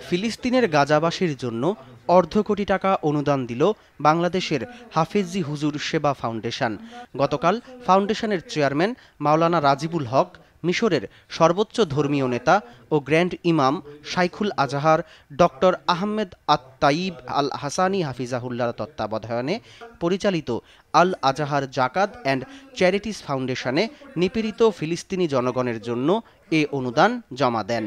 ফিলিস্তিনের গাজাবাসীর জন্য অর্ধ কোটি টাকা অনুদান দিল বাংলাদেশের হাফেজি হুজুর সেবা ফাউন্ডেশন। গতকাল ফাউন্ডেশনের চেয়ারম্যান মাওলানা রাজিবুল হক, মিশরের সর্বোচ্চ ধর্মীয় নেতা ও গ্র্যান্ড ইমাম শাইখুল আজহার ডক্টর আহমেদ আত-তাইব আল হাসানি হাফিজাহুল্লাহর তত্ত্বাবধানে পরিচালিত আল আজহার জাকাত অ্যান্ড চ্যারিটিজ ফাউন্ডেশনে নিপীড়িত ফিলিস্তিনি জনগণের জন্য এ অনুদান জমা দেন।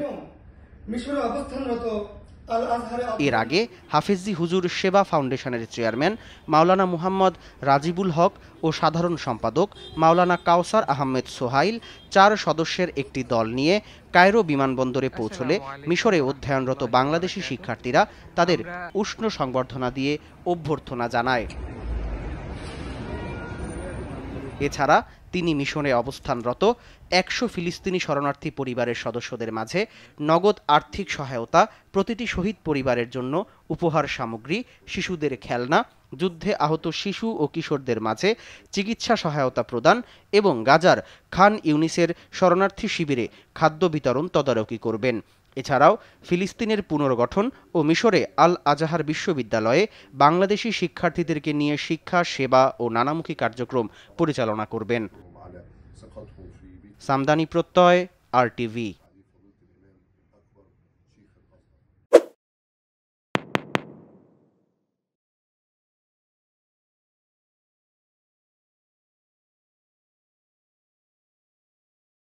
এর আগে হাফেজি হুজুর সেবা ফাউন্ডেশনের চেয়ারম্যান মাওলানা মুহাম্মদ রাজিবুল হক ও সাধারণ সম্পাদক মাওলানা কাওসার আহমেদ সোহাইল 4 সদস্যের একটি দল নিয়ে কায়রো বিমানবন্দরে পৌঁছলে মিশরে অধ্যয়নরত বাংলাদেশি শিক্ষার্থীরা তাদের উষ্ণ সংবর্ধনা দিয়ে অভ্যর্থনা জানায়। এছাড়া তিনি মিশনে অবস্থানরত 100 ফিলিস্তিনি শরণার্থী পরিবারের সদস্যদের মাঝে নগদ আর্থিক সহায়তা, প্রতিটি শহীদ পরিবারের জন্য উপহার সামগ্রী, শিশুদের খেলনা, যুদ্ধে আহত শিশু ও কিশোরদের মাঝে চিকিৎসা সহায়তা প্রদান এবং গাজার খান ইউনিসের শরণার্থী শিবিরে খাদ্য বিতরণ তদারকি করবেন। এছাড়াও ফিলিস্তিনের পুনর্গঠন ও মিশরে আল আজহার বিশ্ববিদ্যালয়ে বাংলাদেশি শিক্ষার্থীদেরকে নিয়ে শিক্ষা, সেবা ও নানামুখী কার্যক্রম পরিচালনা করবেন। সামদানি প্রত্যয়, RTV।